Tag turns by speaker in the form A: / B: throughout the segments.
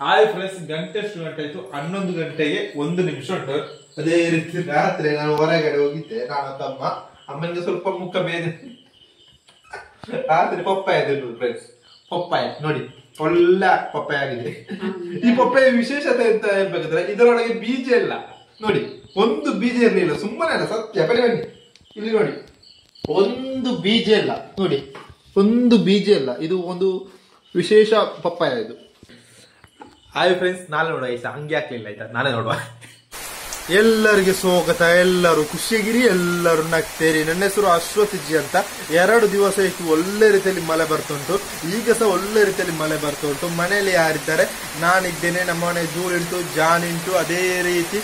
A: Hi friends, ಗಂಟೆ ಎಷ್ಟು ಗಂಟೆ ಆಯ್ತು? 11 ಗಂಟೆಗೆ 1 ನಿಮಿಷ ಉಂಟು. ಅದೇ ರೀತಿ ರಾತ್ರಿ ನಾನು ಹೊರಗಡೆ ಹೋಗಿದ್ದೆ, ನಾನು ತಮ್ಮ. ಅಮ್ಮನಿಗೆ ಸ್ವಲ್ಪ ಮುಖ ಬೇರೆ. ರಾತ್ರಿ ಪಪ್ಪಾಯ ತಿನ್ನೋದು ಫ್ರೆಂಡ್ಸ್. ಪಪ್ಪಾಯ ನೋಡಿ, ಒಳ್ಳೆ ಪಪ್ಪಾಯ ಆಗಿದೆ. ಈ ಪಪ್ಪಾಯ ವಿಶೇಷತೆ ಅಂತ ಹೇಳ್ಬೇಕಂದ್ರೆ ಇದರೊಳಗೆ ಬೀಜ ಇಲ್ಲ ನೋಡಿ, ಒಂದು ಬೀಜ ಇರಲಿಲ್ಲ. ಸುಮ್ಮನೆ ಅಲ್ಲ, ಸತ್ಯ. ಬನ್ನಿ ಬನ್ನಿ, ಇಲ್ಲಿ ನೋಡಿ, ಒಂದು ಬೀಜ ಇಲ್ಲ ನೋಡಿ, ಒಂದು ಬೀಜ ಇಲ್ಲ. ಇದು ಒಂದು ವಿಶೇಷ ಪಪ್ಪಾಯ ಇದು. ಹಾಯ್ ಫ್ರೆಂಡ್ಸ್, ನಾಳೆ ನೋಡುವ. ಐಸಾ ಹಂಗೆ ಹಾಕ್ಲಿಲ್ಲ ಆಯ್ತಾ, ನಾಳೆ ನೋಡುವ. ಎಲ್ಲರಿಗೆ ಸ್ವಾಗತ, ಎಲ್ಲರೂ ಖುಷಿಯಾಗಿರಿ, ಎಲ್ಲರೂ ನಗ್ತೇರಿ. ನನ್ನ ಹೆಸರು ಅಶ್ವಥ್ ಅಂತ. 2 ದಿವಸ ಇತ್ತು ಒಳ್ಳೆ ರೀತಿಯಲ್ಲಿ ಮಳೆ ಬರ್ತುಂಟು. ಈಗ ಸಹ ಒಳ್ಳೆ ರೀತಿಯಲ್ಲಿ ಮಳೆ ಬರ್ತುಂಟು. ಮನೆಯಲ್ಲಿ ಯಾರಿದ್ದಾರೆ? ನಾನಿದ್ದೇನೆ, ನಮ್ಮ ಮನೆ ಜೂಲ್ ಉಂಟು, ಜಾನ್ ಉಂಟು. ಅದೇ ರೀತಿ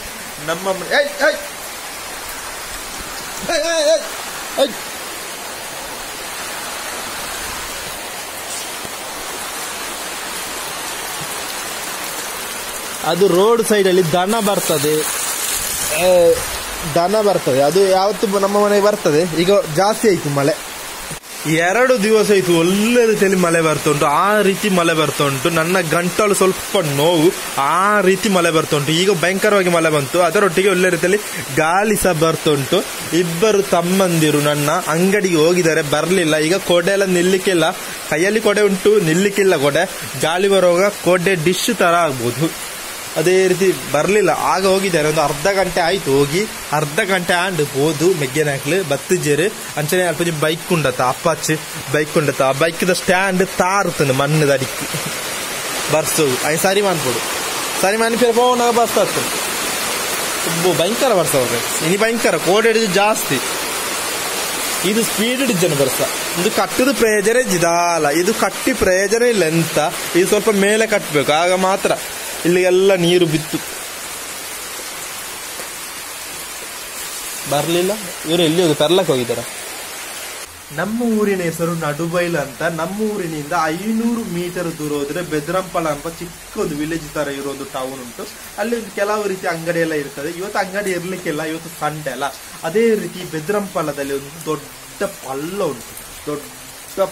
A: ನಮ್ಮ ಅದು ರೋಡ್ ಸೈಡ್ ಅಲ್ಲಿ ದನ ಬರ್ತದೆ, ಅದು ಯಾವತ್ತು ನಮ್ಮ ಮನೆಗೆ ಬರ್ತದೆ. ಈಗ ಜಾಸ್ತಿ ಆಯ್ತು ಮಳೆ, 2 ದಿವಸ ಆಯ್ತು ಒಳ್ಳೆ ರೀತಿಯಲ್ಲಿ ಮಳೆ ಬರ್ತುಂಟು. ಆ ರೀತಿ ಮಳೆ ಬರ್ತುಂಟು. ನನ್ನ ಗಂಟಲು ಸ್ವಲ್ಪ ನೋವು, ಆ ರೀತಿ ಮಳೆ ಬರ್ತುಂಟು. ಈಗ ಭಯಂಕರವಾಗಿ ಮಳೆ ಬಂತು, ಅದರೊಟ್ಟಿಗೆ ಒಳ್ಳೆ ರೀತಿಯಲ್ಲಿ ಗಾಳಿ ಸಹ ಬರ್ತುಂಟು. ಇಬ್ಬರು ತಮ್ಮಂದಿರು ನನ್ನ ಅಂಗಡಿಗೆ ಹೋಗಿದ್ದಾರೆ, ಬರ್ಲಿಲ್ಲ. ಈಗ ಕೊಡೆ ಎಲ್ಲ ನಿಲ್ಲಿಕ್ಕಿಲ್ಲ, ಕೈಯಲ್ಲಿ ಕೊಡೆ ಉಂಟು, ನಿಲ್ಲಿಕ್ಕಿಲ್ಲ ಕೊಡೆ. ಗಾಳಿ ಬರುವಾಗ ಕೊಡೆ ಡಿಶ್ ತರ ಆಗ್ಬೋದು. ಅದೇ ರೀತಿ ಬರ್ಲಿಲ್ಲ. ಆಗ ಹೋಗಿದ್ದಾರೆ, ಒಂದು ಅರ್ಧ ಗಂಟೆ ಆಯ್ತು ಹೋಗಿ. ಅರ್ಧ ಗಂಟೆ ಆಂಡ್ ಹೋದು ಮೆಗ್ಗೆನಾಕ್ಲು ಬತ್ತಿಜೇರು ಅಂಚನೆ ಅಲ್ಪ ಬೈಕ್ ಉಂಡತ್ತ, ಅಪ್ಪಾಚಿ ಬೈಕ್ ಉಂಡತ್ತ. ಆ ಬೈಕ್ದ ಸ್ಟ್ಯಾಂಡ್ ತಾರುತ್ತಂದು ಮಣ್ಣದ ಅಡಿಕ್ಕಿ ಬರ್ಸೋದು. ಅಯ್ಯ ಸರಿ ಮಾಡ್ಕೊಡು, ಸರಿ ಮಾಡಿ ಪೋನ ಬರ್ಸ್ತಾ ಭಯಂಕರ ಬರ್ಸವ್ರೆ. ಇನಿ ಭಯಂಕರ ಕೋಡೆ ಹಿಡಿದು ಜಾಸ್ತಿ. ಇದು ಸ್ಪೀಡ್ ಹಿಡಿದನು ಬರ್ಸ. ಇದು ಕಟ್ಟದ ಪ್ರಯೋಜನ ಇದಾಲ, ಇದು ಕಟ್ಟಿ ಪ್ರಯೋಜನ ಇಲ್ಲ ಎಂತ. ಇದು ಸ್ವಲ್ಪ ಮೇಲೆ ಕಟ್ಟಬೇಕು, ಆಗ ಮಾತ್ರ. ಇಲ್ಲಿಗೆಲ್ಲ ನೀರು ಬಿತ್ತು, ಬರ್ಲಿಲ್ಲ. ಇವರು ಎಲ್ಲಿ ಹೋಗಿ ತರ್ಲಕ್ಕೆ ಹೋಗಿದ್ದಾರ. ನಮ್ಮ ಊರಿನ ಹೆಸರು ನಡುಬೈಲ್ ಅಂತ. ನಮ್ಮ ಊರಿನಿಂದ 500 ಮೀಟರ್ ದೂರ ಹೋದ್ರೆ ಬೆದ್ರಂಪಳ ಅಂತ ಚಿಕ್ಕದು ವಿಲೇಜ್ ತರ ಇರೋ ಒಂದು ಟೌನ್ ಉಂಟು. ಅಲ್ಲಿ ಕೆಲವು ರೀತಿ ಅಂಗಡಿ ಎಲ್ಲ ಇರ್ತದೆ. ಇವತ್ತು ಅಂಗಡಿ ಇರ್ಲಿಕ್ಕಿಲ್ಲ, ಇವತ್ತು ಸಂಡೆ ಅಲ್ಲ. ಅದೇ ರೀತಿ ಬೆದ್ರಂಪಳದಲ್ಲಿ ಒಂದು ದೊಡ್ಡ ಪಲ್ಲ ಉಂಟು, ದೊಡ್ಡ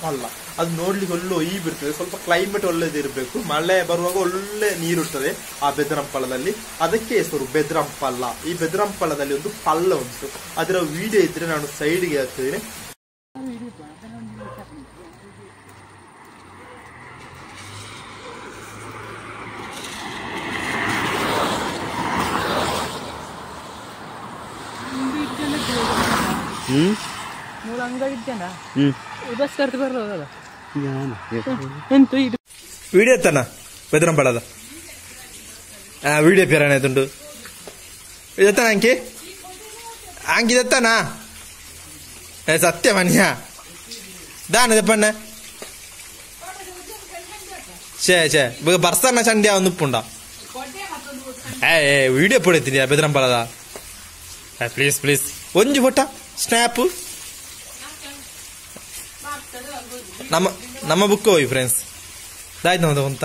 A: ಪಲ್ಲ. ಅದು ನೋಡ್ಲಿಕ್ಕೆ ಒಳ್ಳೆ ಒಯ್ಯಿ ಬಿಡ್ತದೆ. ಸ್ವಲ್ಪ ಕ್ಲೈಮೇಟ್ ಒಳ್ಳೇದಿರ್ಬೇಕು, ಮಳೆ ಬರುವಾಗ ಒಳ್ಳೆ ನೀರುತ್ತದೆ ಆ ಬೆದ್ರಂಪಳದಲ್ಲಿ. ಅದಕ್ಕೆ ಹೆಸರು ಬೆದ್ರಂಪಲ್ಲ. ಈ ಬೆದ್ರಂಪಳದಲ್ಲಿ ಒಂದು ಪಲ್ಲ ಉಂಟು, ಅದರ ವಿಡಿಯೋ ಇದ್ರೆ ನಾನು ಸೈಡ್ಗೆ ಹಾಕ್ತೀನಿ. Video ಎತ್ತಾನ ಬೆದ್ರಂಪಳದ video ಪೇರಾನ ಆಯ್ತುಂಟು. ಇದೆತ್ತಾನ ಅಂಕಿ ಅಂಕಿದೆತ್ತಾನ ಸತ್ಯ ಮನ್ಯ ದಾನದ ಪಣ್ಣ ಶೇ ಬರ್ಸ್ತಾನ ಚಂಡ್ಯ ಒಂದು ಉಪ್ಪುಂಡ. ವಿಡಿಯೋ ಪೊಡಿತೀನಿ ಬೆದ್ರಂಪಳದ. ಪ್ಲೀಸ್ ಪ್ಲೀಸ್ ಒಂಜು ಫೋಟ ಸ್ನ್ಯಾಪ್ ನಮ್ಮ ಬುಕ್ ಹೋಗಿ ಫ್ರೆಂಡ್ಸ್. ದಾಯ್ತು ನಮ್ದು ಅಂತ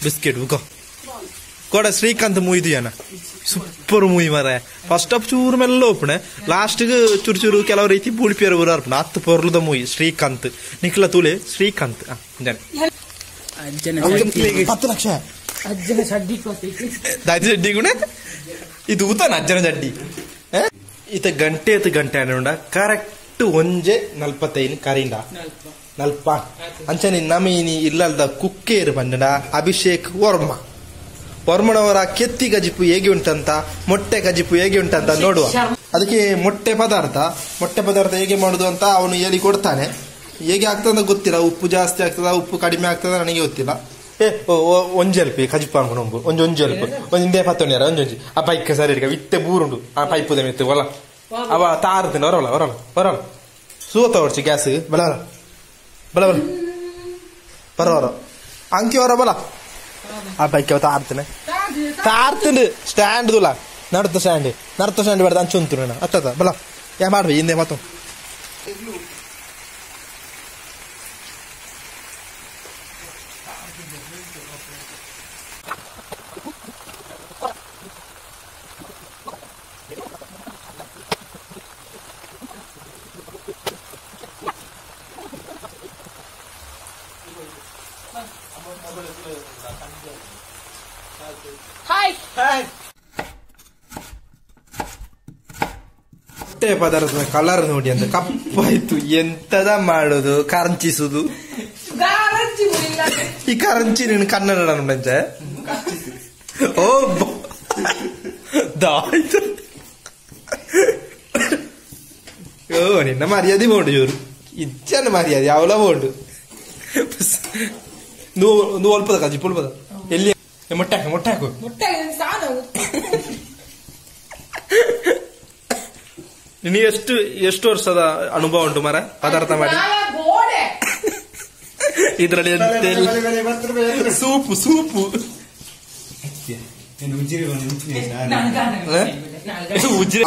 A: ಬಿಸ್ಕೆಟ್ ಬುಕ್ ಕೂಡ ಶ್ರೀಕಾಂತ್ ಮೂವಿ ಇದೆಯನ, ಸೂಪರ್ ಮೂವಿ ಮರ. ಫಸ್ಟ್ ಆಫ್ ಚೂರು ಮೆಲ್ಲ ಒಪ್ಪಣೆ, ಲಾಸ್ಟ್ಗೆ ಚೂರು ಚೂರು ಕೆಲವು ರೀತಿ ಬೂಳಿಪಿಯರು ಬರೋ ಅರ್ಪಣೆ. 10 ಪೊರ್ಲದ ಮೂವಿ ಶ್ರೀಕಾಂತ್ ನಿಖಿಲ ತುಳೆ ಶ್ರೀಕಾಂತ್ 10 ಲಕ್ಷ ದಾಯ್ತು ಚಡ್ಡಿ ಕೂಡ ಇದು ಊತಾನ ಅಜ್ಜನ ಚಡ್ಡಿ. ಈತ ಗಂಟೆ ಉಂಡ ಕರೆಕ್ಟ್ 1:45 ಕರಿಂಡ ನಲ್ಪ ಅಂಚನೆ ನಮೀನಿ ಇಲ್ಲದ ಕುಕ್ಕೇರು ಬಂಡ ಅಭಿಷೇಕ್ ವರ್ಮನವರ ಕೆತ್ತಿ ಗಜಿಪು ಹೇಗೆ ಉಂಟಂತ, ಮೊಟ್ಟೆ ಗಜಿಪು ಹೇಗೆ ಉಂಟಂತ ನೋಡುವ. ಅದಕ್ಕೆ ಮೊಟ್ಟೆ ಪದಾರ್ಥ ಹೇಗೆ ಮಾಡುದು ಅಂತ ಅವನು ಹೇಳಿ ಕೊಡ್ತಾನೆ. ಹೇಗೆ ಆಗ್ತದ ಗೊತ್ತಿಲ್ಲ. ಉಪ್ಪು ಜಾಸ್ತಿ ಆಗ್ತದ, ಉಪ್ಪು ಕಡಿಮೆ ಆಗ್ತದ ನನಗೆ ಗೊತ್ತಿಲ್ಲ. ಒಂಜೆಲ್ಪಿ ಕಜಿಪ್ಪ ಅನ್ಕೊಂಡು ಒಂಜೆಲ್ಪು ಒಂದೇ ಪತ್ತೊಂಡ್ಯಾರ ಒಂಜೊಂಜಿ ಆ ಪೈಕ್ ಸರಿ ಇತ್ತೆ ಬೂರುಂಡು ಆ ಪೈಪುದ ಮೆತ್ತು ಒಲ ಅವ ತಾರ್ತೇನೆ ಹೊರವಲ ಸೂತ ಹೊಡ್ಸಿ ಗ್ಯಾಸ್ ಬಲ ಬರ ಅಂಕಿ ಹೊರ ಬಲ ಆ ಪೈಕ್ ತಾರ್ತೇನೆ ಸ್ಟ್ಯಾಂಡ್ ತುಲ ನಡ್ತ ಸ್ಟ್ಯಾಂಡ್ ಬೇಡ ಅಂಚುಂತು ಅತ್ತದ ಬಲ ಯಾ ಮಾಡ್ಬಿ ಹಿಂದೆ ಮಾತು. ಮೊಟ್ಟೆ ಪದಾರ್ಥದ ಕಲರ್ ನೋಡಿ ಅಂತ ಕಪ್ಪಾಯ್ತು. ಎಂತದ ಮಾಡುದು, ಕರಂಚಿಸುದು. ಈ ಕರಂಚಿ ನೀನು ಕನ್ನಡ ನೋಡಂಚ ಓ ದಾಯ್ತು. ಓ ನಿನ್ನ ಮರ್ಯಾದೆ ಬೋಂಡು ಚೂರು ಇಚ್ಚನ ಮರ್ಯಾದೆ ಅವಲ ಬೋಂಡು నువ్వు ఒలిపద కాదు పులిపద వెళ్ళి మొట్టాకు మొట్టాకు ನೀ ಎಷ್ಟು ವರ್ಷದ ಅನುಭವ ಉಂಟು ಮರ ಪದಾರ್ಥ ಮಾಡಿ ಇದರಲ್ಲಿ ಸೂಪು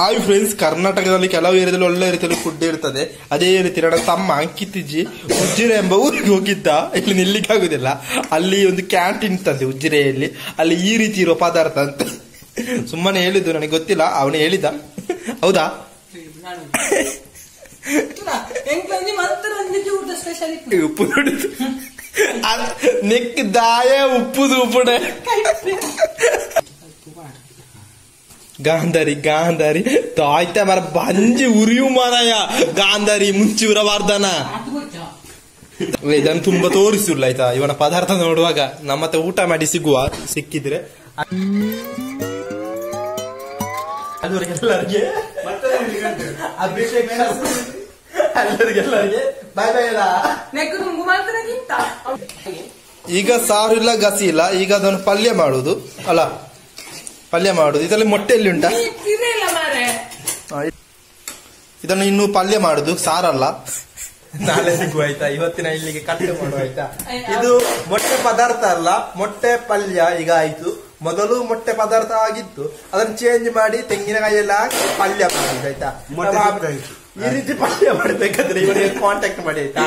A: ಹಾಯ್ ಫ್ರೆಂಡ್ಸ್, ಕರ್ನಾಟಕದಲ್ಲಿ ಕೆಲವು ಏರಿಯಾದಲ್ಲಿ ಒಳ್ಳೆ ರೀತಿಯಲ್ಲಿ ಫುಡ್ ಇರ್ತದೆ. ಅದೇ ರೀತಿ ನನ್ನ ತಮ್ಮ ಅಂಕಿತಿಜ್ಜಿ ಉಜ್ಜಿರೆ ಎಂಬ ಊರಿಗೆ ಹೋಗಿದ್ದ. ಇಲ್ಲಿ ನಿಲ್ಲಿಕ್ಕೆ ಆಗುದಿಲ್ಲ. ಅಲ್ಲಿ ಒಂದು ಕ್ಯಾಂಟೀನ್ ತಂದೆ ಉಜ್ಜಿರೆಯಲ್ಲಿ. ಅಲ್ಲಿ ಈ ರೀತಿ ಇರುವ ಪದಾರ್ಥ ಅಂತ ಸುಮ್ಮನೆ ಹೇಳಿದ್ದು, ನನಗೆ ಗೊತ್ತಿಲ್ಲ, ಅವನೇ ಹೇಳಿದ. ಹೌದಾ? ಉಪ್ಪು ನೋಡುದು ನೆಕ್ ದಾಯ ಉಪ್ಪು ಉಪ್ಪುಡೆ ಗಾಂಧಾರಿ ತಾಯ್ತ ಮರ ಬಂಜಿ ಉರಿಯು ಮರಯ ಗಾಂಧಾರಿ ಮುಂಚೆ ಉರಬಾರ್ದನ. ಇದನ್ನು ತುಂಬಾ ತೋರಿಸಿಲ್ಲ ಆಯ್ತಾ. ಇವನ ಪದಾರ್ಥ ನೋಡುವಾಗ ನಮ್ಮತ್ತೆ ಊಟ ಮಾಡಿ ಸಿಕ್ಕಿದ್ರೆ ಎಲ್ಲರಿಗೆ ಬಾಯ್ ಬಾಯ್ ಅಲ್ಲ. ಈಗ ಸಾರು ಇಲ್ಲ, ಗಸಿ ಇಲ್ಲ. ಈಗ ಅದನ್ನು ಪಲ್ಯ ಮಾಡುದು ಅಲ್ಲ, ಪಲ್ಯ ಮಾಡುದು. ಇದರಲ್ಲಿ ಮೊಟ್ಟೆಯಲ್ಲಿ ಉಂಟಾ? ಇದನ್ನು ಇನ್ನು ಪಲ್ಯ ಮಾಡುದು, ಸಾರಲ್ಲ. ನಾಳೆ ಸಿಗುವ ಆಯ್ತಾ. ಇವತ್ತಿನ ಇಲ್ಲಿಗೆ ಕಟ್ಟೆ ಮಾಡುವ ಆಯ್ತಾ. ಇದು ಮೊಟ್ಟೆ ಪದಾರ್ಥ ಅಲ್ಲ, ಮೊಟ್ಟೆ ಪಲ್ಯ ಈಗ ಆಯ್ತು. ಮೊದಲು ಮೊಟ್ಟೆ ಪದಾರ್ಥ ಆಗಿತ್ತು, ಅದನ್ನು ಚೇಂಜ್ ಮಾಡಿ ತೆಂಗಿನಕಾಯಿ ಎಲ್ಲ ಹಾಕಿ ಪಲ್ಯ ಮಾಡಿದ್ದು ಆಯ್ತಾ. ಈ ರೀತಿ ಪಲ್ಯ ಮಾಡಬೇಕಾದ್ರೆ ಇವನಿಗೆ ಕಾಂಟ್ಯಾಕ್ಟ್ ಮಾಡಿ ಆಯ್ತಾ.